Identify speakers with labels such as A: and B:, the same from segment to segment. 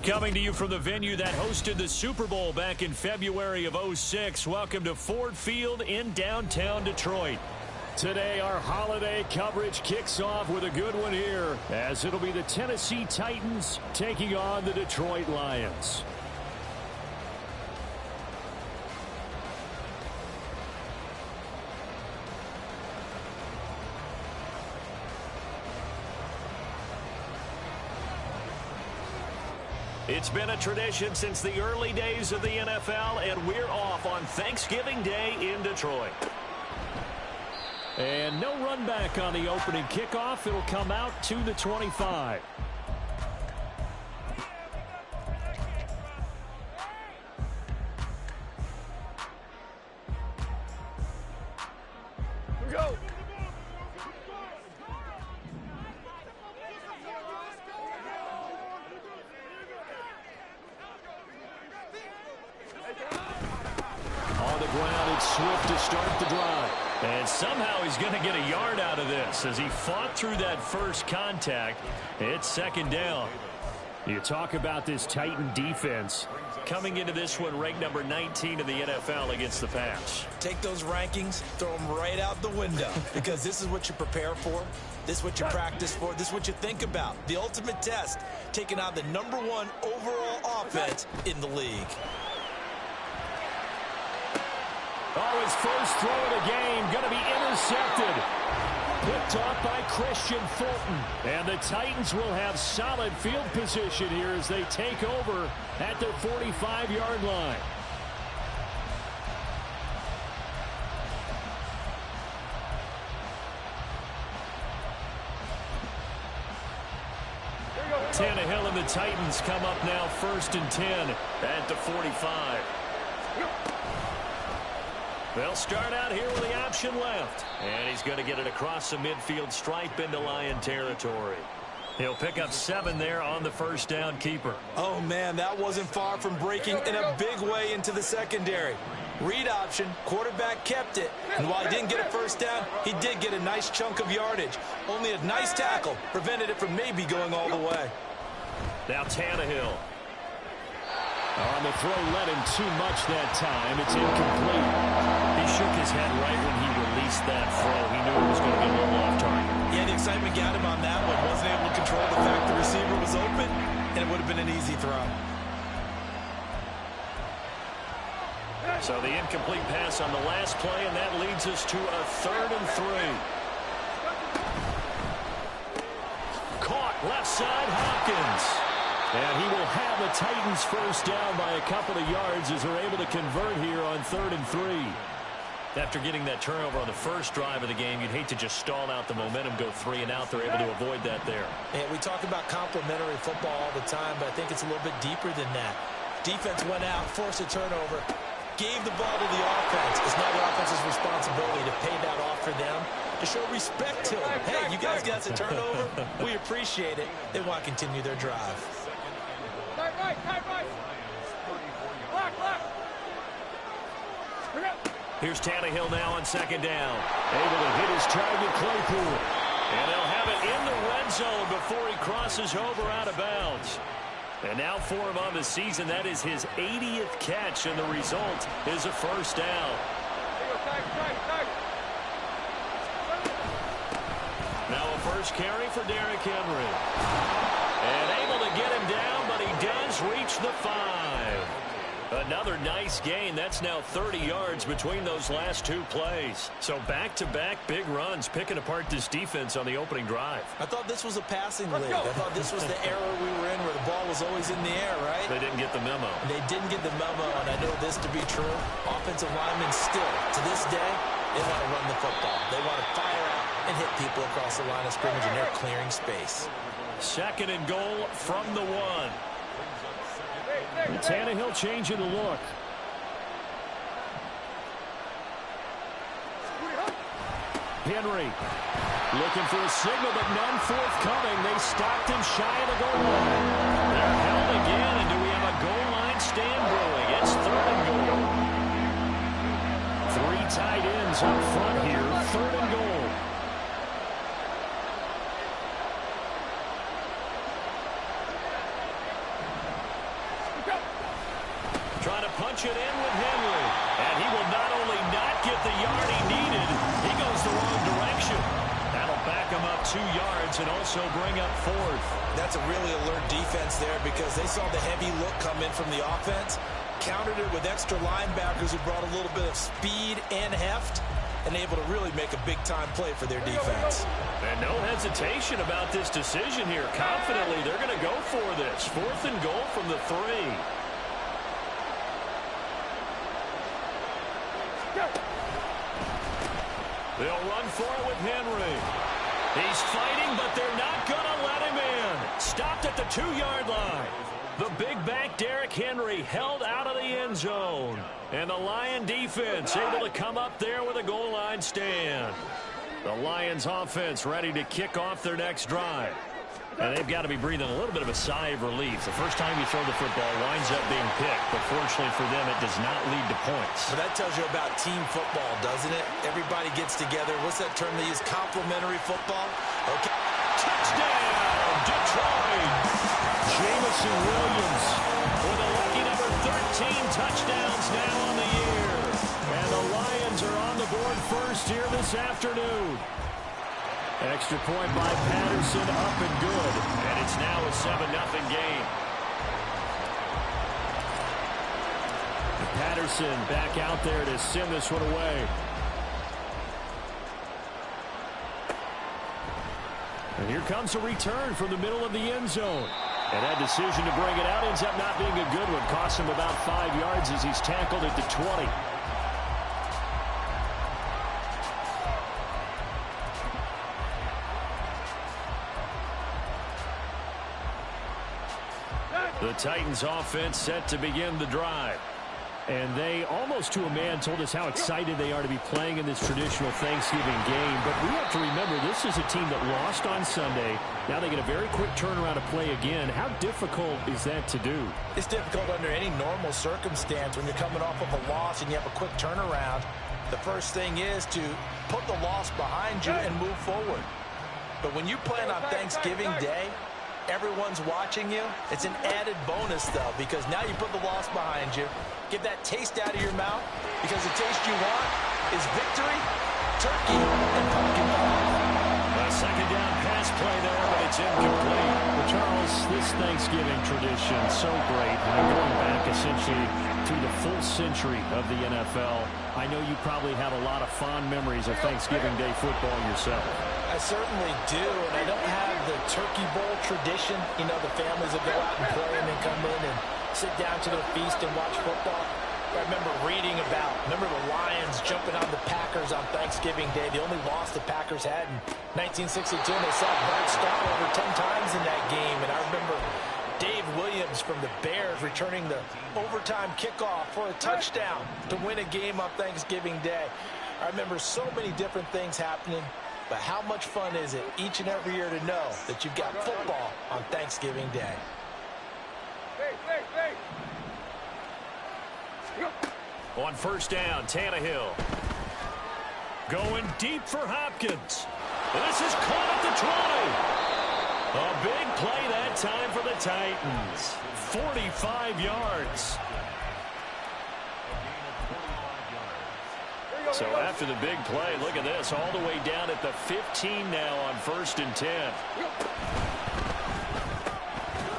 A: Coming to you from the venue that hosted the Super Bowl back in February of '06. Welcome to Ford Field in downtown Detroit. Today, our holiday coverage kicks off with a good one here, as it'll be the Tennessee Titans taking on the Detroit Lions. It's been a tradition since the early days of the NFL, and we're off on Thanksgiving Day in Detroit. And no run back on the opening kickoff. It'll come out to the 25.
B: Here we go.
A: Swift to start the drive. And somehow he's going to get a yard out of this as he fought through that first contact. It's second down. You talk about this Titan defense coming into this one ranked number 19 in the NFL against the pass.
C: Take those rankings, throw them right out the window, because this is what you prepare for. This is what you practice for. This is what you think about. The ultimate test, taking out the #1 overall offense in the league.
A: Oh, his first throw of the game going to be intercepted. Picked off by Christian Fulton. And the Titans will have solid field position here as they take over at their 45-yard line. Tannehill and the Titans come up now 1st and 10 at the 45. They'll start out here with the option left. And he's going to get it across the midfield stripe into Lion territory. He'll pick up 7 there on the first down keeper.
C: Oh, man, that wasn't far from breaking in a big way into the secondary. Read option, quarterback kept it. And while he didn't get a first down, he did get a nice chunk of yardage. Only a nice tackle prevented it from maybe going all the way.
A: Now Tannehill. On the throw, led him too much that time. It's incomplete. He shook his head right when he released that throw. He knew it was going to be a little off target.
C: Yeah, the excitement got him on that one. Wasn't able to control the fact the receiver was open, and it would have been an easy throw.
A: So the incomplete pass on the last play, and that leads us to a 3rd and 3. Caught left side, Hopkins. And he will have the Titans first down by a couple of yards as they're able to convert here on 3rd and 3. After getting that turnover on the first drive of the game, you'd hate to just stall out the momentum, go 3 and out. They're able to avoid that there.
C: And we talk about complementary football all the time, but I think it's a little bit deeper than that. Defense went out, forced a turnover, gave the ball to the offense. It's now the offense's responsibility to pay that off for them, to show respect to them. Hey, you guys got the turnover. We appreciate it. They want to continue their drive.
B: Tight right. Block.
A: Here's Tannehill now on 2nd down. Able to hit his target, Claypool. And they'll have it in the red zone before he crosses over out of bounds. And now for him on the season, that is his 80th catch, and the result is a first down. Now a first carry for Derrick Henry. And able to get him down, but he does reach the 5. Another nice gain. That's now 30 yards between those last 2 plays. So back-to-back big runs, picking apart this defense on the opening drive.
C: I thought this was a passing league. I thought this was the era we were in where the ball was always in the air, right?
A: They didn't get the memo.
C: They didn't get the memo, and I know this to be true. Offensive linemen still, to this day, they want to run the football. They want to fire out and hit people across the line of scrimmage, and they're clearing space.
A: 2nd and goal from the 1. And Tannehill changing the look. Henry looking for a signal, but none forthcoming. They stopped him shy of the goal line. They're held again, and do we have a tight ends up front here, 3rd and goal. Trying to punch it in with Henry. And he will not only not get the yard he needed, he goes the wrong direction. That'll back him up 2 yards and also bring up 4th.
C: That's a really alert defense there because they saw the heavy look come in from the offense, countered it with extra linebackers who brought a little bit of speed and heft, and able to really make a big-time play for their defense.
A: And no hesitation about this decision here. Confidently, they're going to go for this. 4th and goal from the 3. They'll run for it with Henry. He's fighting, but they're not going to let him in. Stopped at the 2-yard line. The big back Derrick Henry held out of the end zone. And the Lion defense able to come up there with a goal line stand. The Lions offense ready to kick off their next drive. And they've got to be breathing a little bit of a sigh of relief. The first time you throw the football winds up being picked, but fortunately for them, it does not lead to points.
C: But that tells you about team football, doesn't it? Everybody gets together. What's that term they use? Complementary football? Okay.
A: Touchdown, Detroit! Jamison Williams with a lucky number 13 touchdowns now on the year. And the Lions are on the board first here this afternoon. Extra point by Patterson, up and good. And it's now a 7-0 game. Patterson back out there to send this one away. And here comes a return from the middle of the end zone. And that decision to bring it out ends up not being a good one. Costs him about 5 yards as he's tackled at the 20. The Titans offense set to begin the drive. And they, almost to a man, told us how excited they are to be playing in this traditional Thanksgiving game. But we have to remember, this is a team that lost on Sunday. Now they get a very quick turnaround to play again. How difficult is that to do?
C: It's difficult under any normal circumstance when you're coming off of a loss and you have a quick turnaround. The first thing is to put the loss behind you and move forward. But when you play on Thanksgiving Day, everyone's watching you. It's an added bonus, though, because now you put the loss behind you. Get that taste out of your mouth, because the taste you want is victory, turkey, and pumpkin pie.
A: A second down pass play there, but it's incomplete. Well, Charles, this Thanksgiving tradition, so great. Going back essentially through the full century of the NFL, I know you probably have a lot of fond memories of Thanksgiving Day football yourself.
C: I certainly do, and I don't have the Turkey Bowl tradition. You know, the families that go out and play and then come in and sit down to their feast and watch football. I remember reading about, the Lions jumping on the Packers on Thanksgiving Day. The only loss the Packers had in 1962, and they saw Bart Starr over 10 times in that game. And I remember Dave Williams from the Bears returning the overtime kickoff for a touchdown to win a game on Thanksgiving Day. I remember so many different things happening. But how much fun is it each and every year to know that you've got football on Thanksgiving Day?
A: On first down, Tannehill. Going deep for Hopkins. And this is caught at the 20. A big play that time for the Titans. 45 yards. So after the big play, look at this, all the way down at the 15 now on 1st and 10.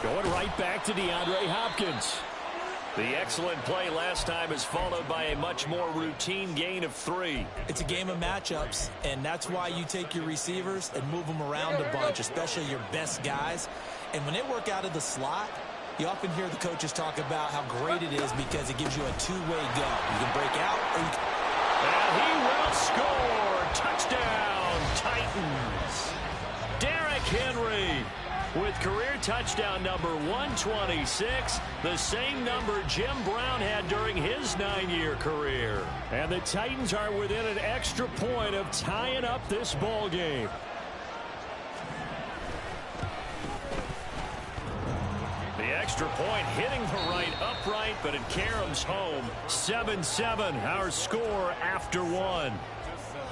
A: Going right back to DeAndre Hopkins. The excellent play last time is followed by a much more routine gain of 3.
C: It's a game of matchups, and that's why you take your receivers and move them around a bunch, especially your best guys. And when they work out of the slot, you often hear the coaches talk about how great it is because it gives you a two-way go. You can break out or you can...
A: And he will score. Touchdown, Titans. Derrick Henry with career touchdown number 126, the same number Jim Brown had during his 9-year career. And the Titans are within an extra point of tying up this ball game. The extra point hitting the right upright, but it caroms home. 7-7, our score after 1. 7.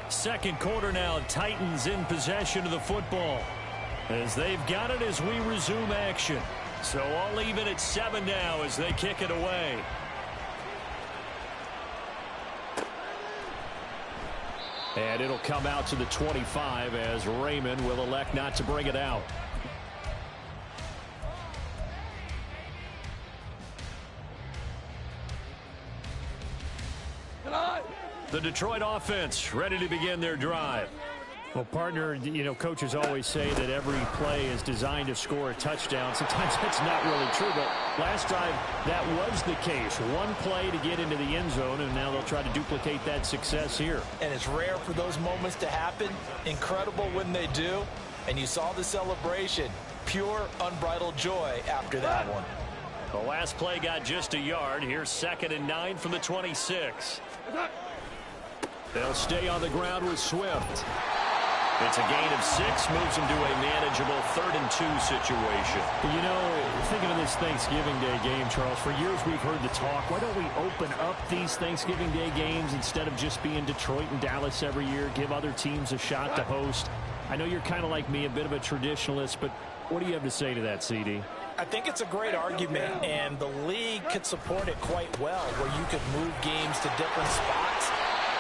A: Second quarter now, Titans in possession of the football as they've got it as we resume action. So I'll leave it at 7 now as they kick it away. And it'll come out to the 25 as Raymond will elect not to bring it out. The Detroit offense ready to begin their drive.
D: Well, partner, you know, coaches always say that every play is designed to score a touchdown. Sometimes that's not really true, but last drive that was the case. One play to get into the end zone, and now they'll try to duplicate that success here.
C: And it's rare for those moments to happen. Incredible when they do. And you saw the celebration. Pure, unbridled joy after that one.
A: The last play got just a yard. Here's 2nd and 9 from the 26. They'll stay on the ground with Swift. It's a gain of 6, moves them to a manageable 3rd and 2 situation.
D: You know, thinking of this Thanksgiving Day game, Charles, for years we've heard the talk, why don't we open up these Thanksgiving Day games instead of just being Detroit and Dallas every year, give other teams a shot to host? I know you're kind of like me, a bit of a traditionalist, but what do you have to say to that, CD?
C: I think it's a great argument, and the league could support it quite well, where you could move games to different spots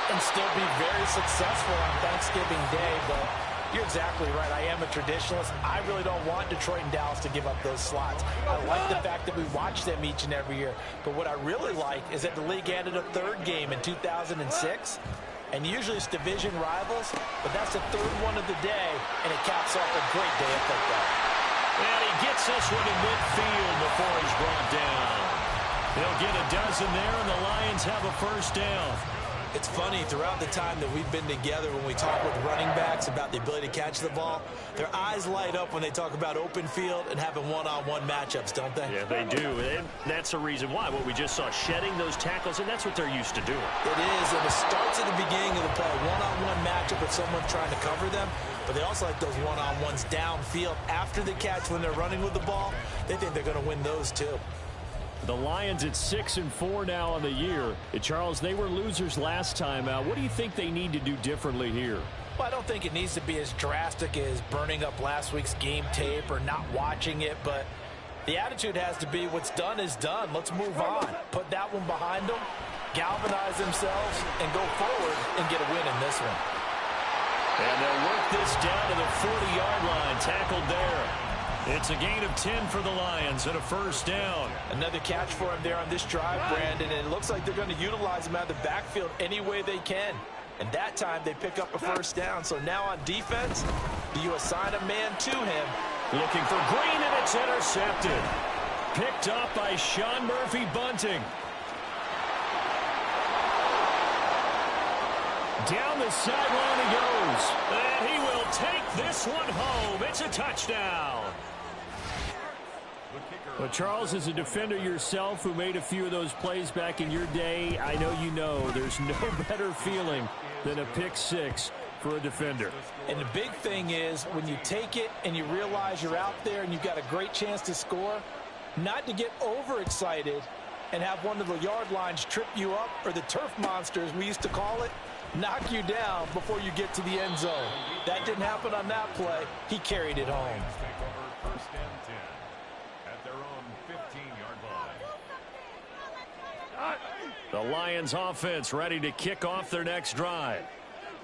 C: and still be very successful on Thanksgiving Day. But you're exactly right. I am a traditionalist. I really don't want Detroit and Dallas to give up those slots. I like the fact that we watch them each and every year. But what I really like is that the league added a 3rd game in 2006. And usually it's division rivals, but that's the 3rd one of the day, and it caps off a great day of football.
A: And he gets this one to midfield before he's brought down. He'll get a dozen there, and the Lions have a first down.
C: It's funny, throughout the time that we've been together, when we talk with running backs about the ability to catch the ball, their eyes light up when they talk about open field and having one-on-one matchups, don't they?
A: Yeah, they do. And that's the reason why. What we just saw, shedding those tackles, and that's what they're used to doing.
C: It is, and it starts at the beginning of the play. One-on-one matchup with someone trying to cover them, but they also like those one-on-ones downfield after the catch when they're running with the ball. They think they're going to win those too.
D: The Lions at 6-4 now on the year. Charles, they were losers last time out. What do you think they need to do differently here?
C: Well, I don't think it needs to be as drastic as burning up last week's game tape or not watching it, but the attitude has to be what's done is done. Let's move on. Put that one behind them, galvanize themselves, and go forward and get a win in this one.
A: And they'll work this down to the 40-yard line, tackled there. It's a gain of 10 for the Lions and a first down.
C: Another catch for him there on this drive, Brandon, and it looks like they're going to utilize him out of the backfield any way they can. And that time they pick up a first down. So now on defense, do you assign a man to him?
A: Looking for Green, and it's intercepted. Picked up by Sean Murphy-Bunting. Down the sideline he goes. And he will take this one home. It's a touchdown.
D: Well, Charles, as a defender yourself who made a few of those plays back in your day, I know you know there's no better feeling than a pick 6 for a defender.
C: And the big thing is when you take it and you realize you're out there and you've got a great chance to score, not to get overexcited and have one of the yard lines trip you up, or the turf monsters we used to call it, knock you down before you get to the end zone. That didn't happen on that play. He carried it home.
A: The Lions offense ready to kick off their next drive.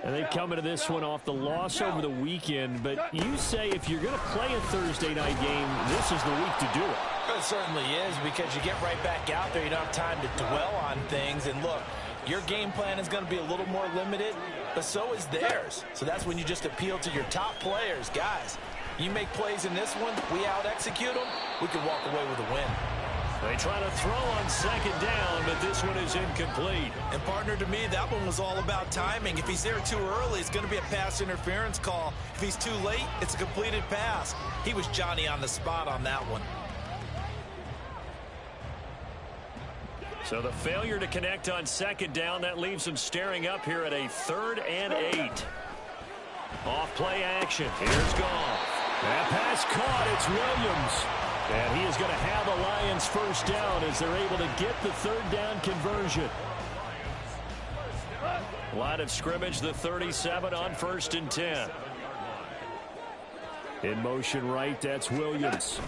D: And they come into this one off the loss over the weekend, but you say if you're going to play a Thursday night game, this is the week to do it.
C: It certainly is, because you get right back out there. You don't have time to dwell on things. And look, your game plan is going to be a little more limited, but so is theirs. So that's when you just appeal to your top players. Guys, you make plays in this one, we out-execute them, we can walk away with a win.
A: They try to throw on second down, but this one is incomplete.
C: And, partner, to me, that one was all about timing. If he's there too early, it's going to be a pass interference call. If he's too late, it's a completed pass. He was Johnny on the spot on that one.
A: So the failure to connect on second down, that leaves him staring up here at a 3rd and 8. Off play action. Here's Goff. That pass caught. It's Williams. And he is going to have the Lions first down as they're able to get the third down conversion. Line of scrimmage, the 37 on 1st and 10. In motion right, that's Williams.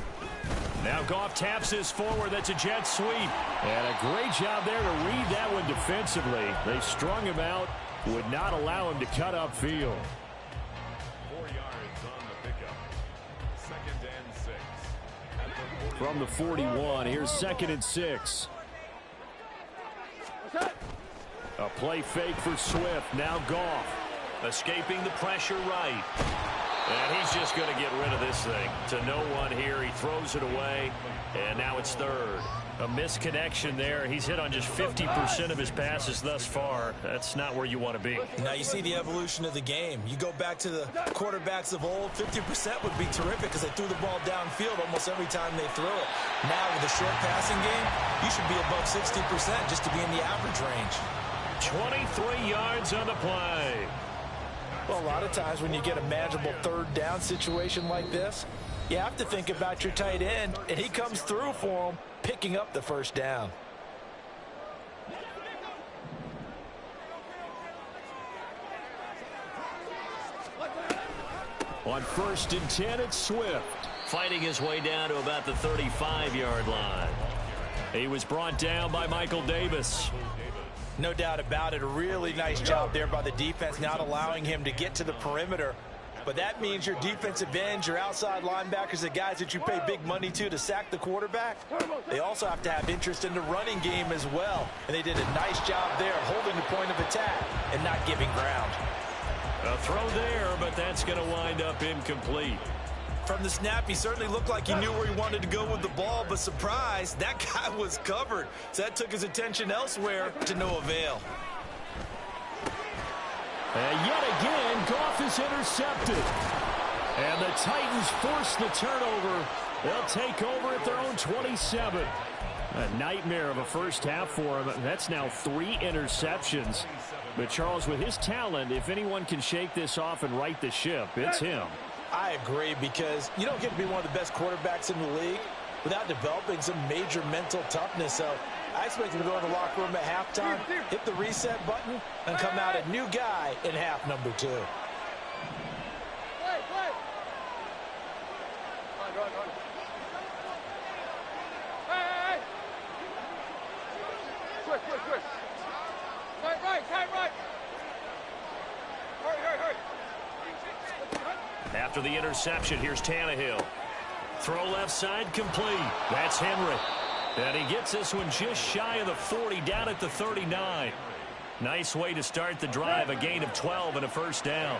A: Now Goff taps this forward. That's a jet sweep. And a great job there to read that one defensively. They strung him out, would not allow him to cut upfield.
E: 4 yards on the pickup. 2nd and 6.
A: From the 41, here's 2nd and 6. A play fake for Swift. Now Goff escaping the pressure right. And he's just going to get rid of this thing. To no one here. He throws it away. And now it's 3rd. A misconnection there. He's hit on just 50% of his passes thus far. That's not where you want to be.
C: Now you see the evolution of the game. You go back to the quarterbacks of old, 50% would be terrific because they threw the ball downfield almost every time they threw it. Now with a short passing game, you should be above 60% just to be in the average range.
A: 23 yards on the play.
C: Well, a lot of times when you get a manageable 3rd down situation like this, you have to think about your tight end, and he comes through for him, picking up the 1st down.
A: On 1st and 10, it's Swift. Fighting his way down to about the 35-yard line. He was brought down by Michael Davis.
C: No doubt about it. A really nice job there by the defense, not allowing him to get to the perimeter. But that means your defensive ends, your outside linebackers, the guys that you pay big money to sack the quarterback, they also have to have interest in the running game as well. And they did a nice job there holding the point of attack and not giving ground.
A: A throw there, but that's going to wind up incomplete.
C: From the snap, he certainly looked like he knew where he wanted to go with the ball, but surprise, that guy was covered. So that took his attention elsewhere to no avail.
A: And yet again, Goff is intercepted. And the Titans force the turnover. They'll take over at their own 27. A nightmare of a first half for him. That's now 3 interceptions. But Charles, with his talent, if anyone can shake this off and right the ship, it's him.
C: I agree, because you don't get to be one of the best quarterbacks in the league without developing some major mental toughness. So I expect him to go in the locker room at halftime, hit the reset button, and come out a new guy in half number 2.
A: After the interception, here's Tannehill. Throw left side complete. That's Henry. And he gets this one just shy of the 40, down at the 39. Nice way to start the drive. A gain of 12 and a first down.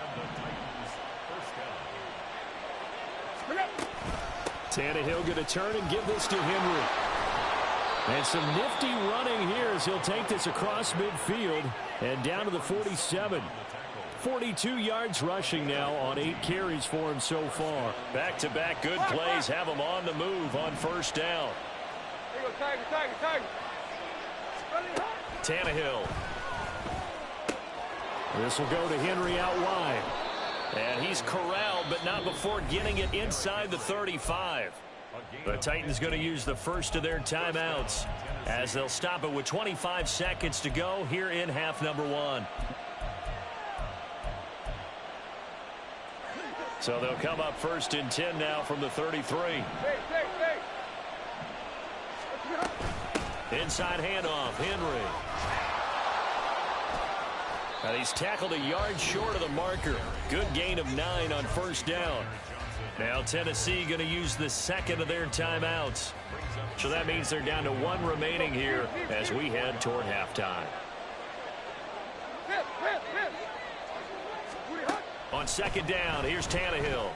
A: Tannehill going to turn and give this to Henry. And some nifty running here as he'll take this across midfield and down to the 47. 42 yards rushing now on 8 carries for him so far. Back-to-back good plays have him on the move on first down. Tannehill. This will go to Henry out wide. And he's corralled, but not before getting it inside the 35. The Titans going to use the first of their timeouts as they'll stop it with 25 seconds to go here in half number 1. So they'll come up 1st and 10 now from the 33. Inside handoff, Henry. And he's tackled a yard short of the marker. Good gain of 9 on first down. Now Tennessee going to use the second of their timeouts. So that means they're down to 1 remaining here as we head toward halftime. On second down, here's Tannehill.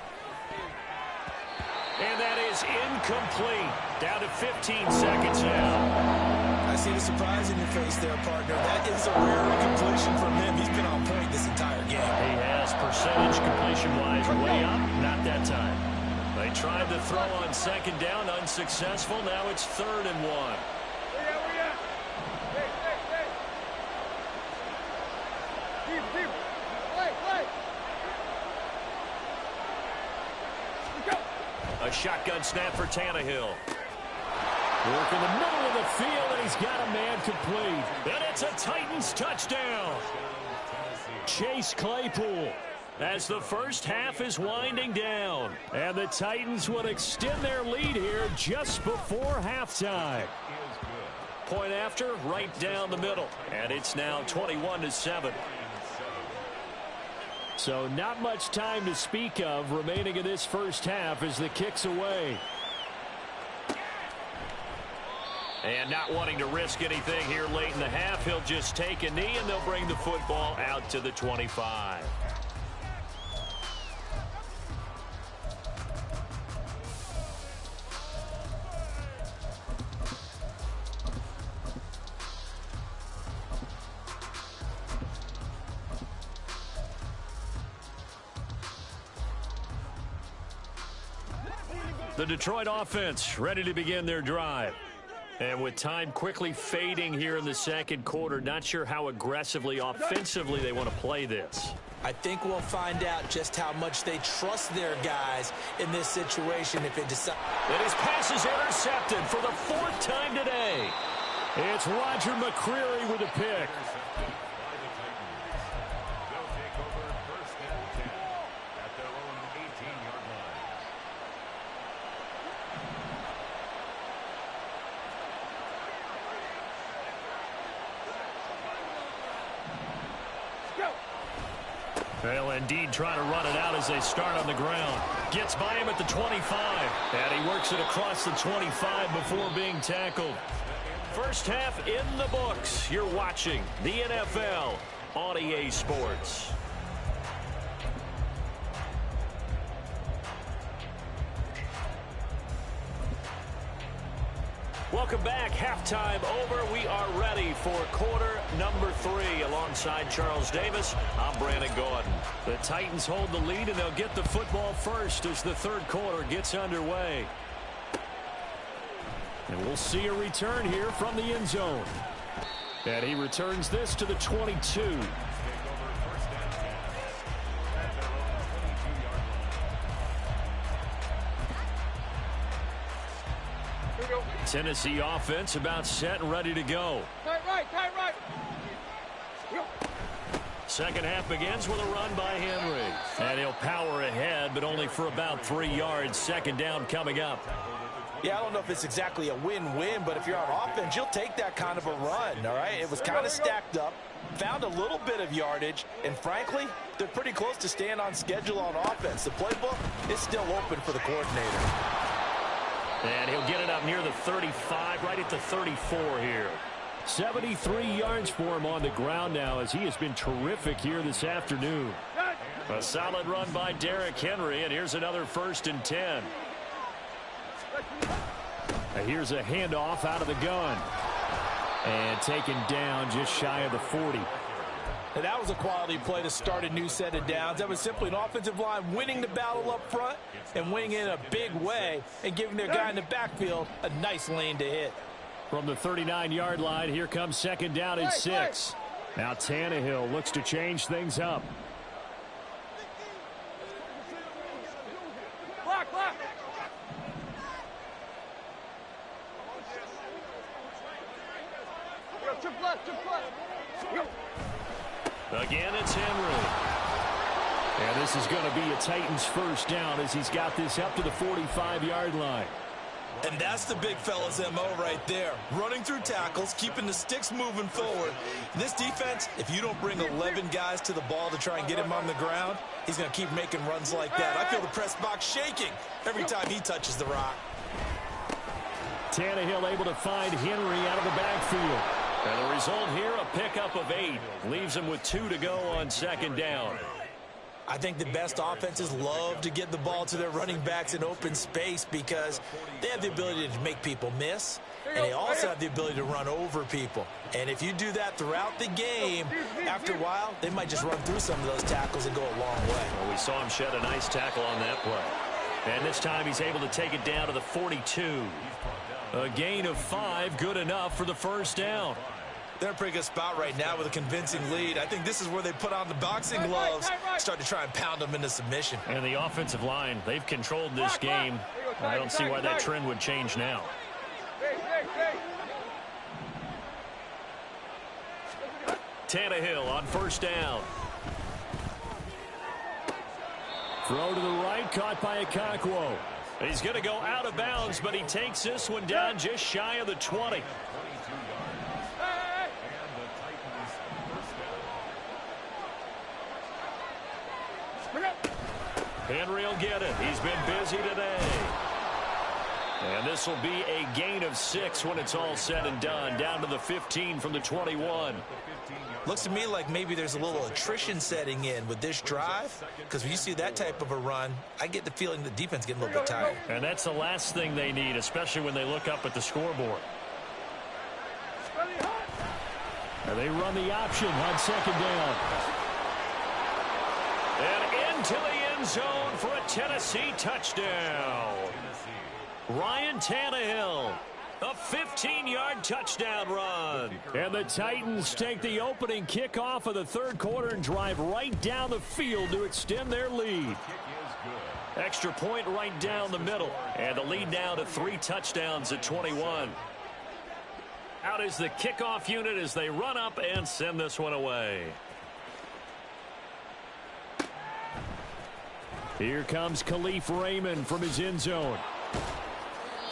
A: And that is incomplete. Down to 15 seconds now.
C: I see the surprise in your face there, partner. That is a rare incompletion from him. He's been on point this entire game.
A: He has, percentage completion-wise, way up. Not that time. They tried to throw on second down, unsuccessful. Now it's 3rd and 1. A A shotgun snap for Tannehill.
D: Work in the middle of the field, and he's got a man complete.
A: And it's a Titans touchdown. Chase Claypool. As the first half is winding down.
D: And the Titans would extend their lead here just before halftime.
A: Point after, right down the middle. And it's now 21-7.
D: So not much time to speak of remaining in this first half as the kick's away.
A: And not wanting to risk anything here late in the half, he'll just take a knee and they'll bring the football out to the 25. The Detroit offense ready to begin their drive. And with time quickly fading here in the second quarter, not sure how aggressively, offensively they want to play this.
C: I think we'll find out just how much they trust their guys in this situation if they decide.
A: And his pass is intercepted for the fourth time today.
D: It's Roger McCreary with a pick.
A: They'll indeed try to run it out as they start on the ground. Gets by him at the 25. And he works it across the 25 before being tackled. First half in the books. You're watching the NFL on EA Sports. Welcome back. Halftime over. We are ready for quarter number 3. Alongside Charles Davis, I'm Brandon Gordon.
D: The Titans hold the lead, and they'll get the football first as the third quarter gets underway. And we'll see a return here from the end zone. And he returns this to the 22. Tennessee offense about set and ready to go.
B: Tight right, tight right.
A: Second half begins with a run by Henry. And he'll power ahead, but only for about 3 yards. Second down coming up.
C: Yeah, I don't know if it's exactly a win-win, but if you're on offense, you'll take that kind of a run, all right? It was kind of stacked up, found a little bit of yardage, and frankly, they're pretty close to staying on schedule on offense. The playbook is still open for the coordinator.
A: And he'll get it up near the 35, right at the 34 here.
D: 73 yards for him on the ground now as he has been terrific here this afternoon.
A: A solid run by Derrick Henry, and here's another 1st and 10.
D: And here's a handoff out of the gun. And taken down just shy of the 40.
C: And that was a quality play to start a new set of downs. That was simply an offensive line winning the battle up front and winning in a big way and giving their guy in the backfield a nice lane to hit.
D: From the 39-yard line, here comes second down and 6. Now Tannehill looks to change things up.
B: Block, block. Chip left, chip left.
A: Again, it's Henry.
D: And this is going to be a Titans first down as he's got this up to the 45-yard line.
C: And that's the big fella's MO right there. Running through tackles, keeping the sticks moving forward. This defense, if you don't bring 11 guys to the ball to try and get him on the ground, he's going to keep making runs like that. I feel the press box shaking every time he touches the rock.
D: Tannehill able to find Henry out of the backfield.
A: And the result here, a pickup of 8. Leaves him with 2 to go on second down.
C: I think the best offenses love to get the ball to their running backs in open space because they have the ability to make people miss, and they also have the ability to run over people. And if you do that throughout the game, after a while, they might just run through some of those tackles and go a long way.
A: Well, we saw him shed a nice tackle on that play. And this time he's able to take it down to the 42. A gain of 5, good enough for the first down.
C: They're in a pretty good spot right now with a convincing lead. I think this is where they put on the boxing gloves, start to try and pound them into submission.
D: And the offensive line, they've controlled this game. I don't see why that trend would change now. Tannehill on first down. Throw to the right, caught by Okonkwo. He's going to go out of bounds, but he takes this one down just shy of the 20. Henry will get it. He's been busy today. And this will be a gain of 6 when it's all said and done. Down to the 15 from the 21.
C: Looks to me like maybe there's a little attrition setting in with this drive, because when you see that type of a run, I get the feeling the defense getting a little bit tired.
D: And that's the last thing they need, especially when they look up at the scoreboard. And they run the option on second down. And into the end zone for a Tennessee touchdown. Ryan Tannehill, a 15-yard touchdown run. And the Titans take the opening kickoff of the third quarter and drive right down the field to extend their lead. Extra point right down the middle. And the lead now to 3 touchdowns at 21. Out is the kickoff unit as they run up and send this one away. Here comes Khalif Raymond from his end zone.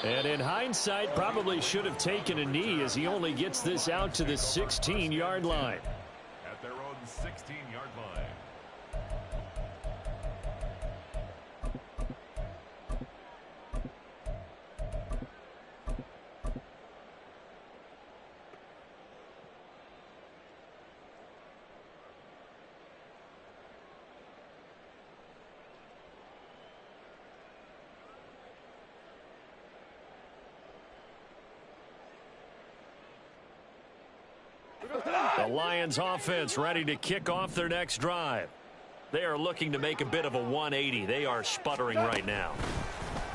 D: And in hindsight, probably should have taken a knee as he only gets this out to the 16-yard line.
E: At their own 16-yard line.
D: The Lions offense ready to kick off their next drive. They are looking to make a bit of a 180. They are sputtering right now.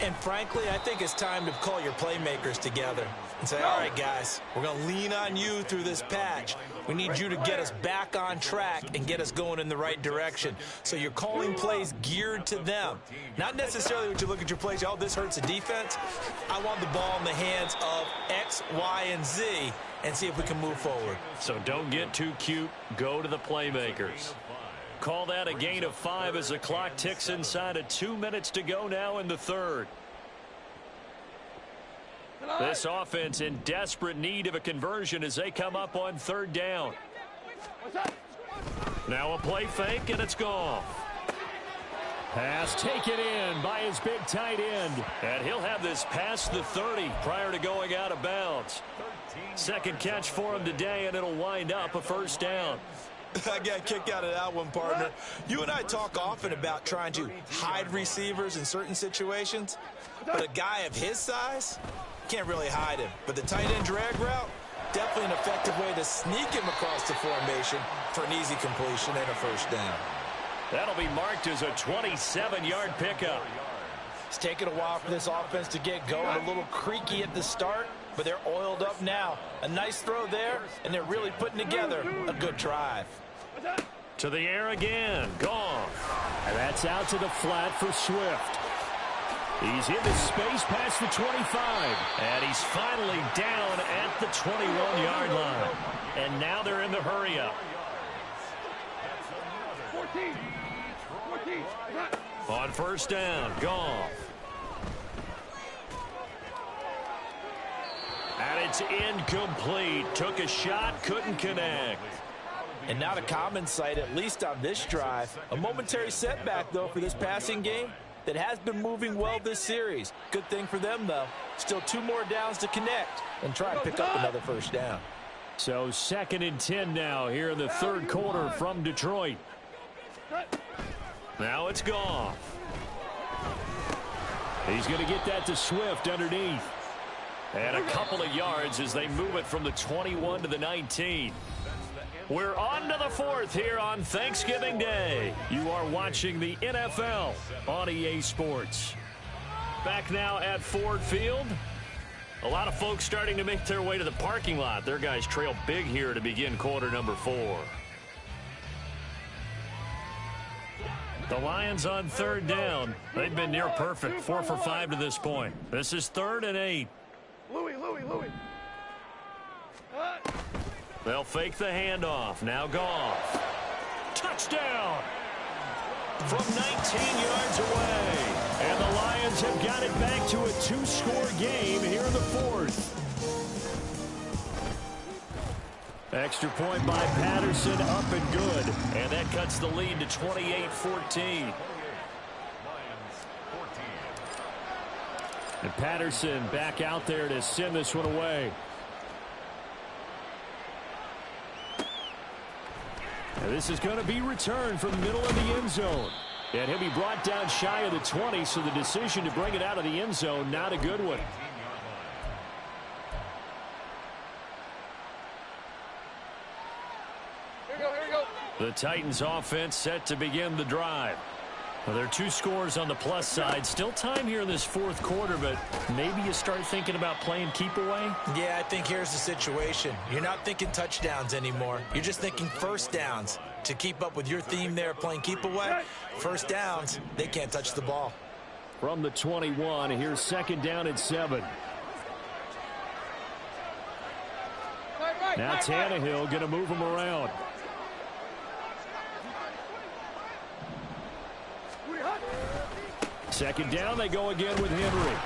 C: And frankly, I think it's time to call your playmakers together and say, all right, guys, we're going to lean on you through this patch. We need you to get us back on track and get us going in the right direction. So you're calling plays geared to them. Not necessarily when you look at your plays, oh, this hurts the defense. I want the ball in the hands of X, Y, and Z and see if we can move forward.
D: So don't get too cute. Go to the playmakers. Call that a gain of 5 as the clock ticks inside of 2 minutes to go now in the third. This offense in desperate need of a conversion as they come up on third down. Now a play fake, and it's gone. Pass taken in by his big tight end. And he'll have this past the 30 prior to going out of bounds. Second catch for him today, and it'll wind up a first down.
C: I got a kick out of that one, partner. You and I talk often about trying to hide receivers in certain situations, but a guy of his size can't really hide him. But the tight end drag route, definitely an effective way to sneak him across the formation for an easy completion and a first down.
D: That'll be marked as a 27-yard pickup.
C: It's taken a while for this offense to get going, a little creaky at the start, but they're oiled up now. A nice throw there, and they're really putting together a good drive.
D: To the air again. Gone. And that's out to the flat for Swift. He's into space past the 25. And he's finally down at the 21-yard line. And now they're in the hurry-up. On first down, Goff. And it's incomplete. Took a shot, couldn't connect.
C: And not a common sight, at least on this drive. A momentary setback, though, for this passing game that has been moving well this series. Good thing for them, though. Still 2 more downs to connect and try and pick up another first down.
D: So 2nd and 10 now here in the third quarter from Detroit. Now it's Goff. He's going to get that to Swift underneath. And a couple of yards as they move it from the 21 to the 19. We're on to the 4th here on Thanksgiving Day. You are watching the NFL on EA Sports. Back now at Ford Field.
A: A lot of folks starting to make their way to the parking lot. Their guys trail big here to begin quarter number 4. The Lions on third down. They've been near perfect. 4 for 5 to this point. This is 3rd and 8.
B: Louis.
A: They'll fake the handoff. Now Goff. Touchdown! From 19 yards away. And the Lions have got it back to a 2-score game here in the 4th. Extra point by Patterson, up and good. And that cuts the lead to 28-14. And Patterson back out there to send this one away. And this is going to be returned from the middle of the end zone. And he'll be brought down shy of the 20, so the decision to bring it out of the end zone, not a good one.
B: Here we go.
A: The Titans offense set to begin the drive. Well, there are 2 scores on the plus side. Still time here in this 4th quarter, but maybe you start thinking about playing keep away?
C: Yeah, I think here's the situation. You're not thinking touchdowns anymore. You're just thinking first downs. To keep up with your theme there, playing keep away, first downs, they can't touch the ball.
A: From the 21, here's 2nd down and 7. Now Tannehill going to move him around. Second down, they go again with Henry.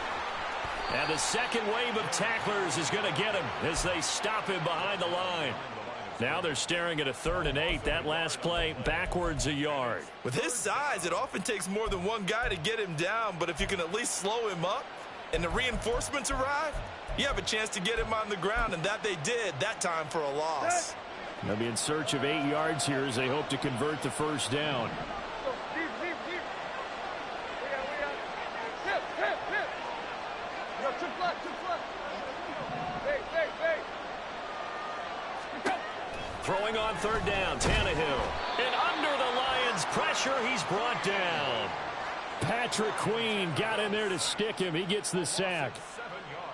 A: And the second wave of tacklers is going to get him as they stop him behind the line. Now they're staring at a 3rd and 8. That last play backwards a yard.
F: With his size, it often takes more than one guy to get him down, but if you can at least slow him up and the reinforcements arrive, you have a chance to get him on the ground, and that they did that time for a loss.
A: They'll be in search of 8 yards here as they hope to convert the first down. Throwing on 3rd down, Tannehill. And under the Lions' pressure, he's brought down. Patrick Queen got in there to stick him. He gets the sack.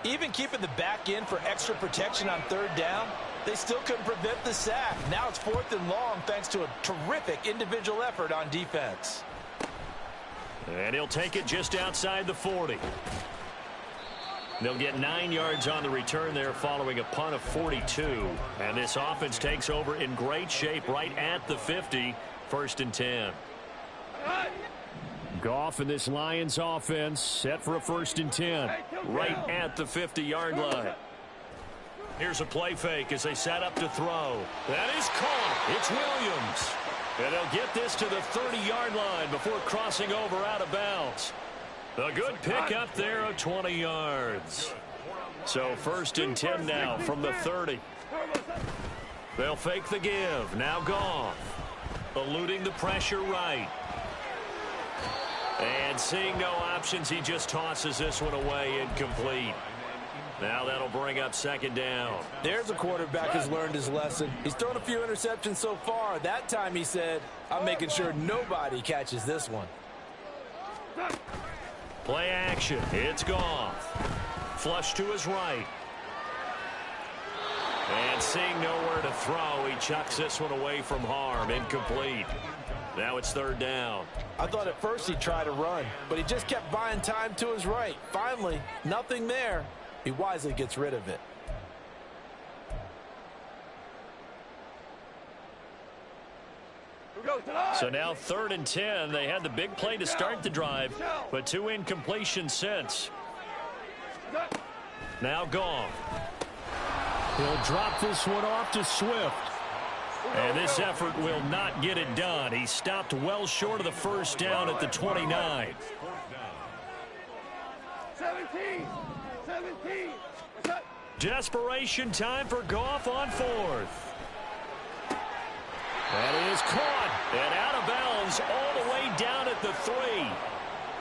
C: Even keeping the back end for extra protection on 3rd down, they still couldn't prevent the sack. Now it's 4th and long thanks to a terrific individual effort on defense.
A: And he'll take it just outside the 40. They'll get 9 yards on the return there following a punt of 42. And this offense takes over in great shape right at the 50. 1st and 10. Goff and this Lions offense set for a 1st and 10. Right at the 50-yard line. Here's a play fake as they set up to throw. That is caught. It's Williams. And they'll get this to the 30-yard line before crossing over out of bounds. A good pick up there of 20 yards. So 1st and 10 now from the 30. They'll fake the give. Now Goff. Eluding the pressure right. And seeing no options, he just tosses this one away incomplete. Now that'll bring up 2nd down.
C: There's a quarterback who's learned his lesson. He's thrown a few interceptions so far. That time he said, I'm making sure nobody catches this one.
A: Play action. It's Goff. Flush to his right. And seeing nowhere to throw, he chucks this one away from harm. Incomplete. Now it's 3rd down.
C: I thought at first he'd try to run, but he just kept buying time to his right. Finally, nothing there. He wisely gets rid of it.
A: So now 3rd and 10. They had the big play to start the drive, but 2 incompletions since. Now Goff. He'll drop this one off to Swift. And this effort will not get it done. He stopped well short of the first down at the 29.
B: 17.
A: Desperation time for Goff on 4th. That is caught and out of bounds all the way down at the 3.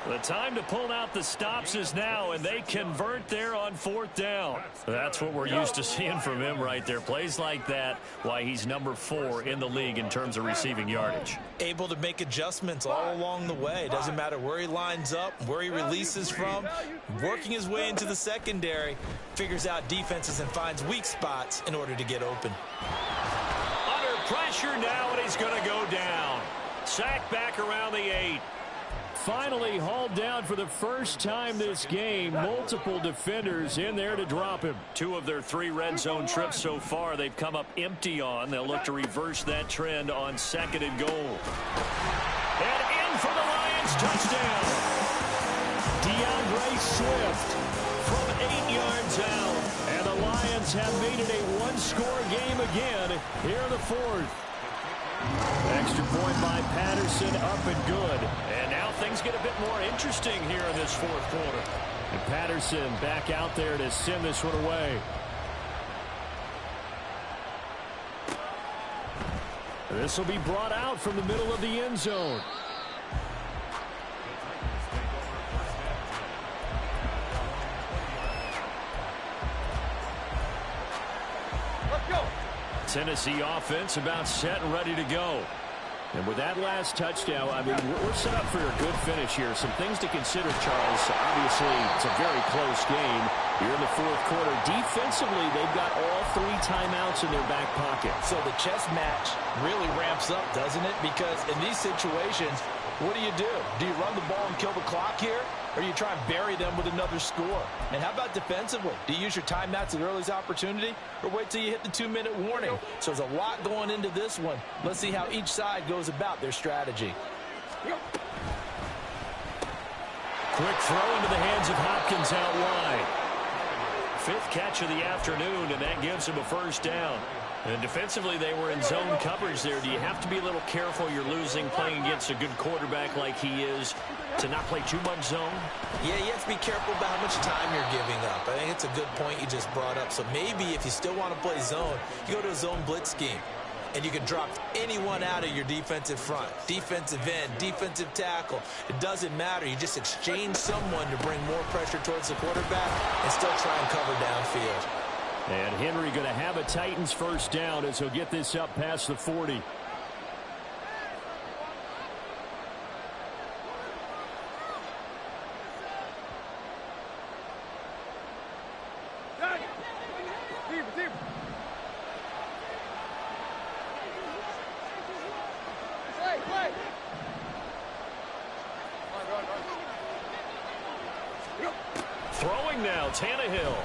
A: The time to pull out the stops is now, and they convert there on 4th down. That's what we're used to seeing from him right there. Plays like that, why he's number 4 in the league in terms of receiving yardage.
C: Able to make adjustments all along the way. Doesn't matter where he lines up, where he releases from. Working his way into the secondary, figures out defenses and finds weak spots in order to get open.
A: Under pressure now, and he's going to go down. Sacked back around the 8.
D: Finally hauled down for the first time this game. Multiple defenders in there to drop him.
A: 2 of their 3 red zone trips so far they've come up empty on. They'll look to reverse that trend on 2nd and goal. And in for the Lions, touchdown.
D: DeAndre Swift from 8 yards out. And the Lions have made it a one-score game again here in the 4th. Extra point by Patterson, up and good.
A: And now things get a bit more interesting here in this 4th quarter.
D: And Patterson back out there to send this one away. This will be brought out from the middle of the end zone.
B: Let's go.
D: Tennessee offense about set and ready to go. And with that last touchdown, I mean, we're set up for a good finish here. Some things to consider, Charles. Obviously, it's a very close game here in the 4th quarter. Defensively, they've got all 3 timeouts in their back pocket.
C: So the chess match really ramps up, doesn't it? Because in these situations, what do? Do you run the ball and kill the clock here? Or do you try and bury them with another score? And how about defensively? Do you use your timeouts at the earliest opportunity? Or wait till you hit the 2-minute warning? So there's a lot going into this one. Let's see how each side goes about their strategy.
A: Quick throw into the hands of Hopkins out wide. 5th catch of the afternoon, and that gives him a first down. And defensively, they were in zone coverage there. Do you have to be a little careful? You're losing playing against a good quarterback like he is to not play too much zone?
C: Yeah, you have to be careful about how much time you're giving up. I think it's a good point you just brought up. So maybe if you still want to play zone, you go to a zone blitz scheme. And you can drop anyone out of your defensive front. Defensive end, defensive tackle. It doesn't matter. You just exchange someone to bring more pressure towards the quarterback and still try and cover downfield.
D: And Henry going to have a Titans first down as he'll get this up past the 40.
A: Throwing now, Tannehill.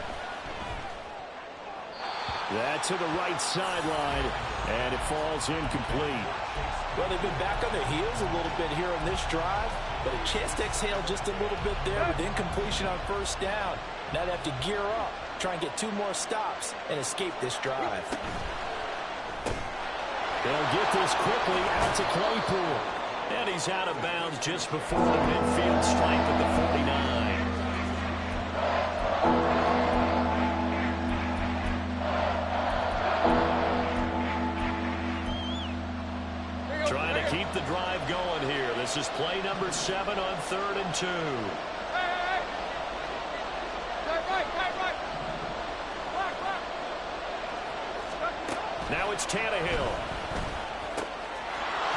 D: That to the right sideline, and it falls incomplete.
C: Well, they've been back on their heels a little bit here on this drive, but a chance to exhale just a little bit there with incompletion on first down. Now they have to gear up, try and get 2 more stops, and escape this drive.
D: They'll get this quickly out to Claypool.
A: And he's out of bounds just before the midfield stripe at the 49. Trying to keep the drive going here. This is play number 7 on 3rd and 2.
B: Hey. Right.
A: Now it's Tannehill.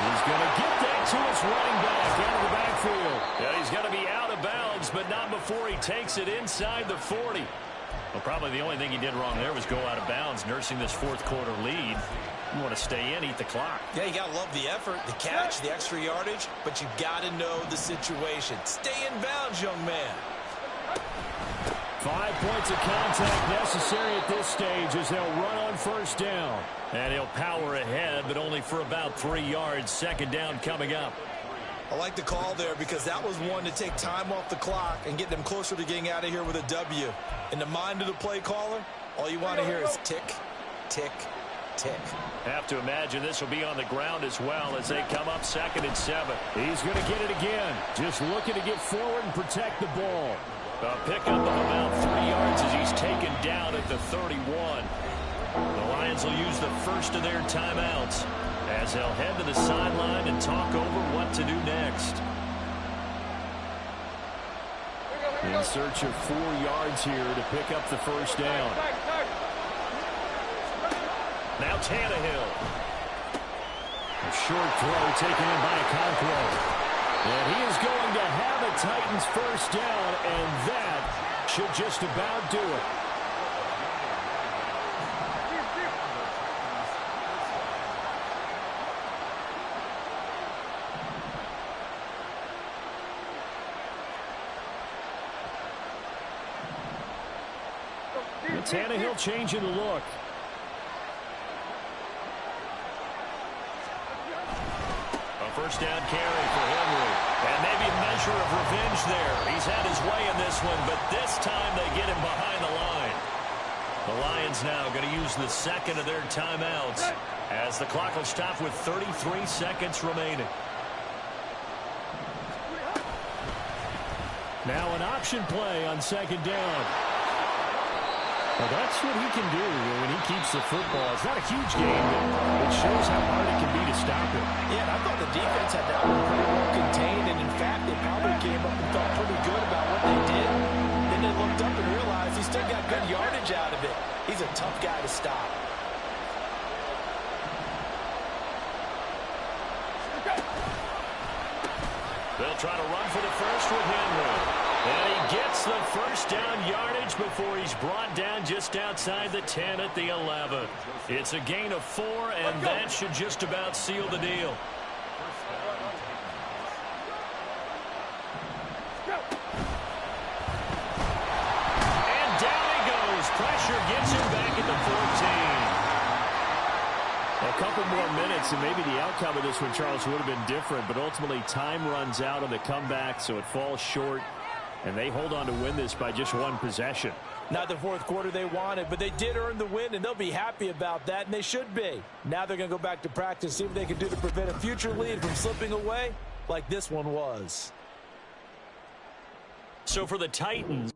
D: He's going to get that to his running back out of the backfield.
A: Yeah, he's got to be out of bounds, but not before he takes it inside the 40. Well, probably the only thing he did wrong there was go out of bounds, nursing this 4th quarter lead. You want to stay in, eat the clock.
C: Yeah, you got to love the effort, the catch, the extra yardage, but you got to know the situation. Stay in bounds, young man.
D: 5 points of contact necessary at this stage as they'll run on first down.
A: And he'll power ahead, but only for about 3 yards. 2nd down coming up.
F: I like the call there because that was one to take time off the clock and get them closer to getting out of here with a W. In the mind of the play caller, all you want to hear is tick, tick, tick.
A: Have to imagine this will be on the ground as well as they come up 2nd and 7.
D: He's going to get it again. Just looking to get forward and protect the ball.
A: A pickup of about 3 yards as he's taken down at the 31. The Lions will use the first of their timeouts as they'll head to the sideline and talk over what to do next. In search of 4 yards here to pick up the first down. Now Tannehill. A short throw taken in by Okonkwo. And he is going to have a Titans first down, and that should just about do it. Tannehill changing the look. A first down carry for Henry. And maybe a measure of revenge there. He's had his way in this one, but this time they get him behind the line. The Lions now going to use the second of their timeouts as the clock will stop with 33 seconds remaining. Now an option play on second down. Well, that's what he can do when he keeps the football. It's not a huge game, but it shows how hard it can be to stop him.
C: Yeah, and I thought the defense had that one pretty well contained, and in fact, they probably came up and felt pretty good about what they did. Then they looked up and realized he still got good yardage out of it. He's a tough guy to stop.
A: They'll try to run for the first with Henry. And he gets the first down yardage before he's brought down just outside the 10 at the 11. It's a gain of 4, and that should just about seal the deal. And down he goes. Pressure gets him back at the 14. A couple more minutes, and maybe the outcome of this one, Charles, would have been different. But ultimately, time runs out on the comeback, so it falls short. And they hold on to win this by just 1 possession.
C: Not the fourth quarter they wanted, but they did earn the win, and they'll be happy about that, and they should be. Now they're going to go back to practice, see what they can do to prevent a future lead from slipping away like this one was.
A: So for the Titans,